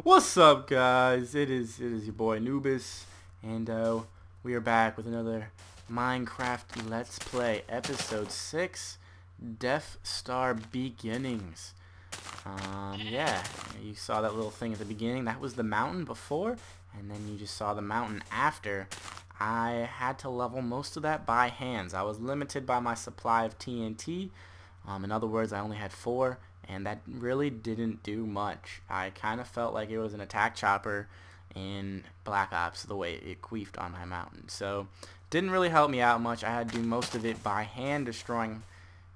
What's up, guys? It is your boy Nubis, and we are back with another Minecraft Let's Play, episode 6, Death Star Beginnings. Yeah, you saw that little thing at the beginning. That was the mountain before, and then you just saw the mountain after. I had to level most of that by hands. I was limited by my supply of TNT. In other words, I only had 4, and that really didn't do much. I kind of felt like it was an attack chopper in Black Ops, the way it queefed on my mountain. So, didn't really help me out much. I had to do most of it by hand, destroying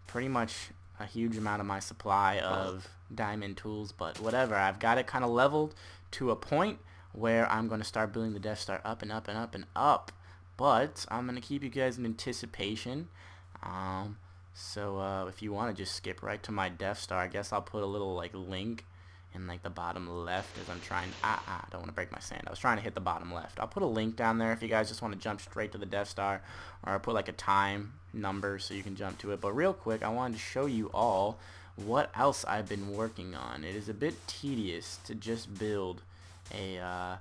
pretty much a huge amount of my supply of diamond tools, but whatever. I've got it kind of leveled to a point where I'm going to start building the Death Star up and up and up and up. But I'm going to keep you guys in anticipation. So if you want to just skip right to my Death Star, I guess I'll put a little like link in like the bottom left as I'm trying. I don't want to break my sand. I was trying to hit the bottom left. I'll put a link down there if you guys just want to jump straight to the Death Star, or I'll put like a time number so you can jump to it. But real quick, I wanted to show you all what else I've been working on. It is a bit tedious to just build to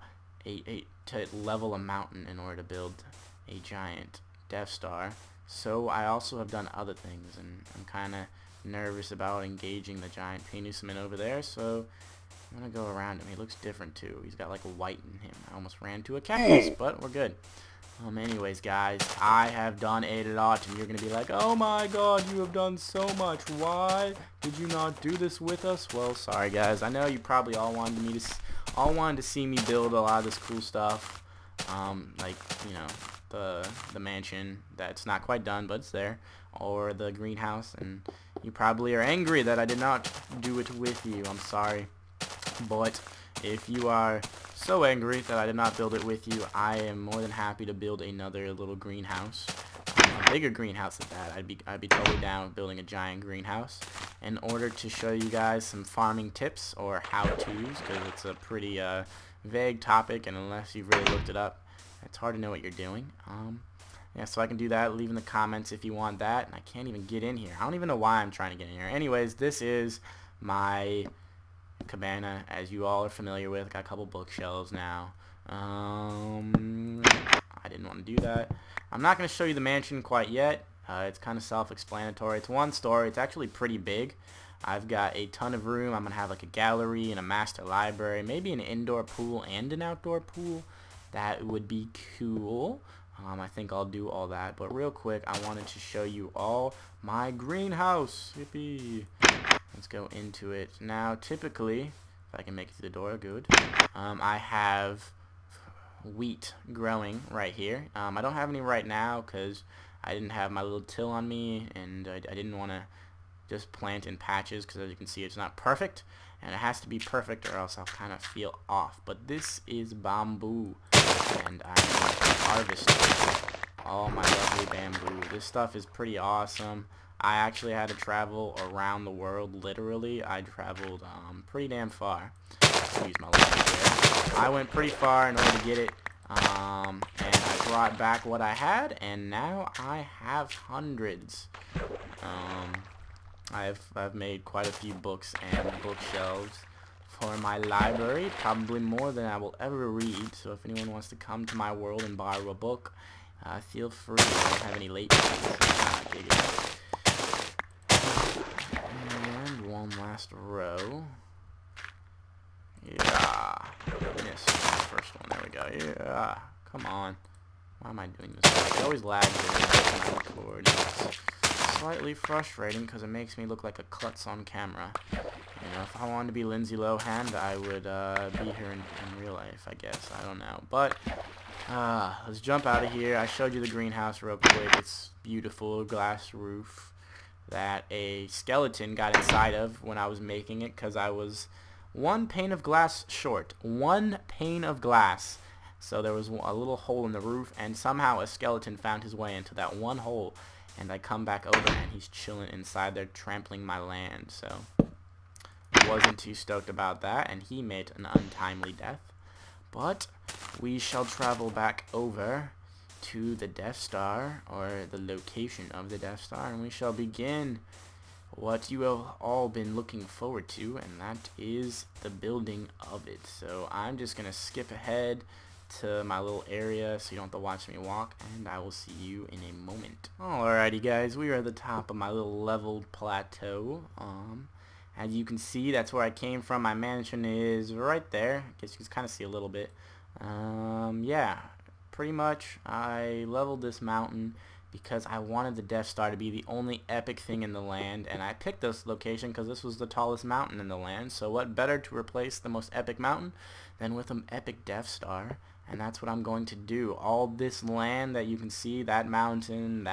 level a mountain in order to build a giant Death Star. So I also have done other things, and I'm kind of nervous about engaging the giant penisman over there, so I'm going to go around him. He looks different too. He's got like a white in him. I almost ran to a cactus, but we're good. Anyways, guys, I have done a lot, and you're going to be like, oh my god, you have done so much. Why did you not do this with us? Well, sorry, guys. I know you probably all wanted to see me build a lot of this cool stuff. Like, you know, the mansion that's not quite done, but it's there, or the greenhouse, and you probably are angry that I did not do it with you. I'm sorry, but if you are so angry that I did not build it with you, I am more than happy to build another little greenhouse, a bigger greenhouse at that. I'd be totally down with building a giant greenhouse in order to show you guys some farming tips or how-tos, because it's a pretty vague topic, and unless you've really looked it up, it's hard to know what you're doing. Yeah, so I can do that. Leave in the comments if you want that. And I can't even get in here. I don't even know why I'm trying to get in here. Anyways, this is my cabana, as you all are familiar with. Got a couple bookshelves now. I didn't want to do that. I'm not going to show you the mansion quite yet. It's kind of self-explanatory. It's one story. It's actually pretty big. I've got a ton of room. I'm going to have like a gallery and a master library, maybe an indoor pool and an outdoor pool. That would be cool. I think I'll do all that. But real quick, I wanted to show you all my greenhouse. Yippee. Let's go into it. Now, typically, if I can make it through the door, good. I have wheat growing right here. I don't have any right now because I didn't have my little till on me, and I didn't want to just plant in patches because, as you can see, it's not perfect. And it has to be perfect or else I'll kind of feel off. But this is bamboo, and I'm going to harvest all my lovely bamboo. This stuff is pretty awesome. I actually had to travel around the world, literally. I traveled pretty damn far. Excuse my language there. I went pretty far in order to get it, and I brought back what I had, and now I have hundreds. I've made quite a few books and bookshelves for my library, probably more than I will ever read. So if anyone wants to come to my world and borrow a book, feel free. I don't have any late fees. And one last row. Yeah, missed the first one. There we go. Yeah, come on. Why am I doing this? I always lag when I record. It's slightly frustrating because it makes me look like a klutz on camera. You know, if I wanted to be Lindsay Lohan, I would be here in real life, I guess. I don't know. But let's jump out of here. I showed you the greenhouse real quick. It's beautiful, glass roof that a skeleton got inside of when I was making it because I was one pane of glass short. One pane of glass. So there was a little hole in the roof, and somehow a skeleton found his way into that one hole. And I come back over, and he's chilling inside there, trampling my land. So wasn't too stoked about that, and he made an untimely death. But we shall travel back over to the Death Star, or the location of the Death Star, and we shall begin what you have all been looking forward to, and that is the building of it. So I'm just gonna skip ahead to my little area so you don't have to watch me walk, and I will see you in a moment. Alrighty guys, we are at the top of my little leveled plateau. As you can see, that's where I came from. My mansion is right there. I guess you can kind of see a little bit. Yeah, pretty much I leveled this mountain because I wanted the Death Star to be the only epic thing in the land, and I picked this location because this was the tallest mountain in the land. So what better to replace the most epic mountain than with an epic Death Star? And that's what I'm going to do. All this land that you can see, that mountain,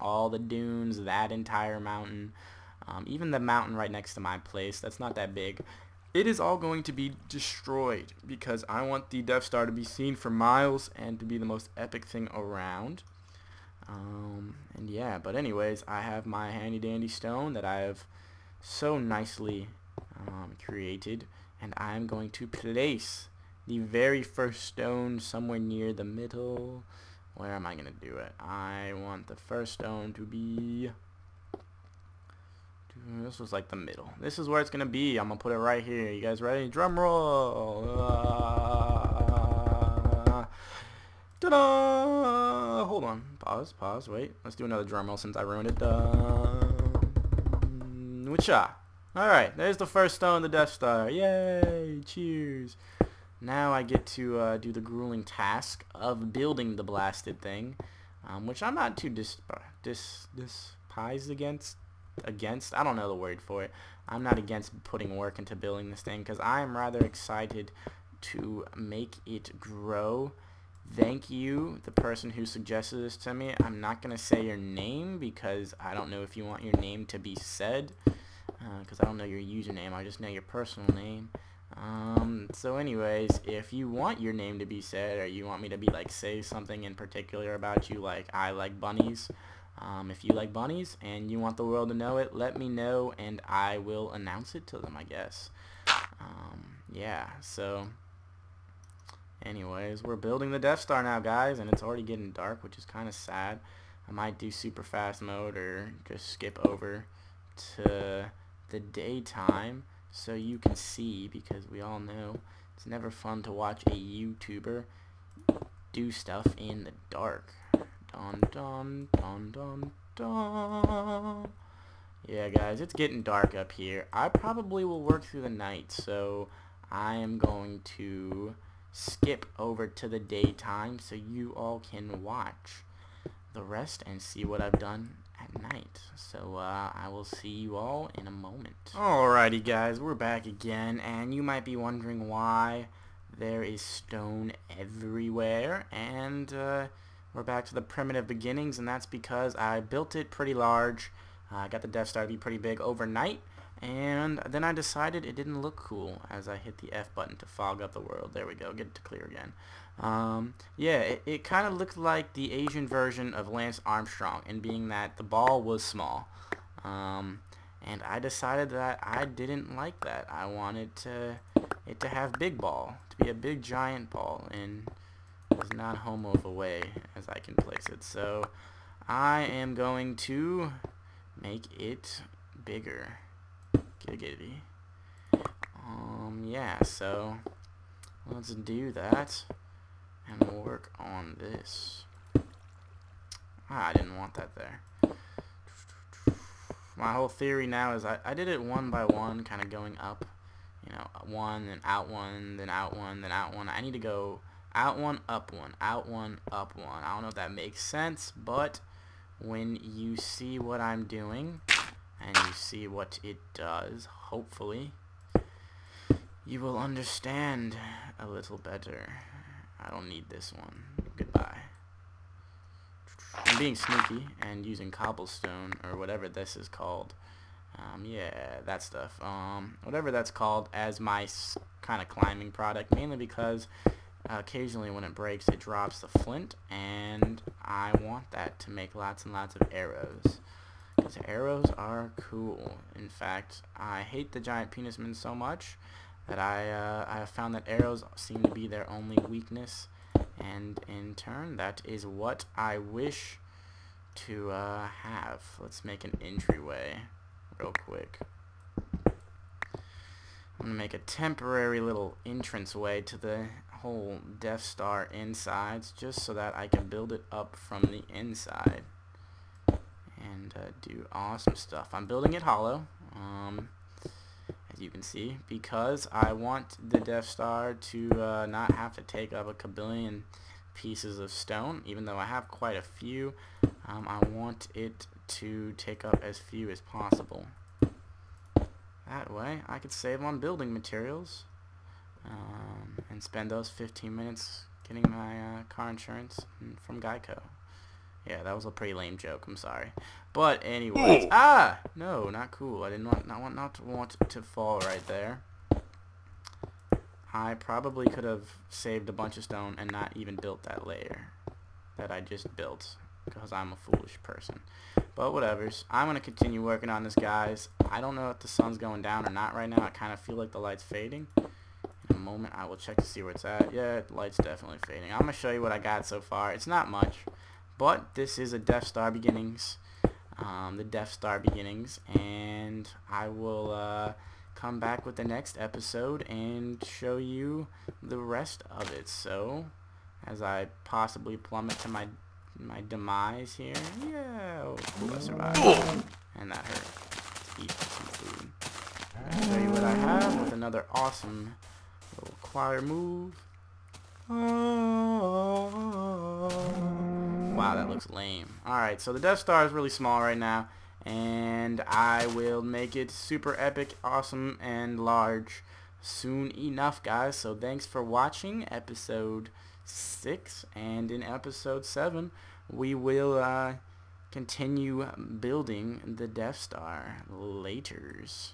all the dunes, that entire mountain, even the mountain right next to my place, that's not that big. It is all going to be destroyed because I want the Death Star to be seen for miles and to be the most epic thing around. And yeah, but anyways, I have my handy dandy stone that I have so nicely created, and I'm going to place the very first stone somewhere near the middle. Where am I going to do it? I want the first stone to be... This was like the middle. This is where it's going to be. I'm going to put it right here. You guys ready? Drum roll! Ta-da! Hold on. Pause, wait. Let's do another drum roll since I ruined it. Whatcha? Alright, there's the first stone of the Death Star. Yay! Cheers! Now I get to do the grueling task of building the blasted thing, which I'm not too despised against. I don't know the word for it. I'm not against putting work into building this thing because I am rather excited to make it grow. Thank you, the person who suggested this to me. I'm not going to say your name because I don't know if you want your name to be said, because I don't know your username. I just know your personal name. So anyways, if you want your name to be said, or you want me to be like say something in particular about you, like I like bunnies, if you like bunnies and you want the world to know it, let me know and I will announce it to them, I guess. Yeah, so anyways, we're building the Death Star now, guys, and it's already getting dark, which is kind of sad. I might do super fast mode or just skip over to the daytime so you can see, because we all know it's never fun to watch a YouTuber do stuff in the dark. Dun dun dun dun dun. Yeah, guys, it's getting dark up here. I probably will work through the night, so I am going to skip over to the daytime so you all can watch the rest and see what I've done at night. So I will see you all in a moment. Alrighty guys, we're back again, and you might be wondering why there is stone everywhere, and we're back to the primitive beginnings, and that's because I built it pretty large. I got the Death Star to be pretty big overnight, and then I decided it didn't look cool as I hit the F button to fog up the world. There we go, get it to clear again. Yeah, it kind of looked like the Asian version of Lance Armstrong, and being that the ball was small. And I decided that I didn't like that. I wanted it to have big ball, to be a big giant ball, and as not homo of a way as I can place it. So I am going to make it bigger. Giggity. Yeah, so let's do that and work on this. I didn't want that there. My whole theory now is I did it one by one, kind of going up, you know, one, then out one, then out one, then out one. I need to go out one, up one, out one, up one. I don't know if that makes sense, but when you see what I'm doing and you see what it does, hopefully you will understand a little better. I don't need this one. Goodbye. I'm being sneaky and using cobblestone, or whatever this is called. Yeah, that stuff. Whatever that's called, as my kind of climbing product, mainly because occasionally when it breaks it drops the flint, and I want that to make lots and lots of arrows, because arrows are cool. In fact, I hate the giant penis men so much that I have found that arrows seem to be their only weakness, and in turn that is what I wish to have. Let's make an entryway real quick. I'm going to make a temporary little entranceway to the whole Death Star insides, just so that I can build it up from the inside and do awesome stuff. I'm building it hollow, as you can see, because I want the Death Star to not have to take up a kabillion pieces of stone, even though I have quite a few. I want it to take up as few as possible. That way I could save on building materials and spend those 15 minutes getting my car insurance from Geico. Yeah, that was a pretty lame joke, I'm sorry. But anyways, no, not cool. I did not want to fall right there. I probably could have saved a bunch of stone and not even built that layer that I just built, because I'm a foolish person. But whatevers. I'm going to continue working on this, guys. I don't know if the sun's going down or not right now. I kind of feel like the light's fading. In a moment, I will check to see where it's at. Yeah, the light's definitely fading. I'm going to show you what I got so far. It's not much, but this is a Death Star Beginnings. The Death Star Beginnings. And I will come back with the next episode and show you the rest of it. So, as I possibly plummet to my demise here. Yeah, oh, cool, I survived. And that hurt. Let's eat some food. I'll show you what I have with another awesome little choir move. Wow, that looks lame. Alright, so the Death Star is really small right now, and I will make it super epic, awesome, and large soon enough, guys. So thanks for watching episode 6, and in episode 7 we will continue building the Death Star. Laters.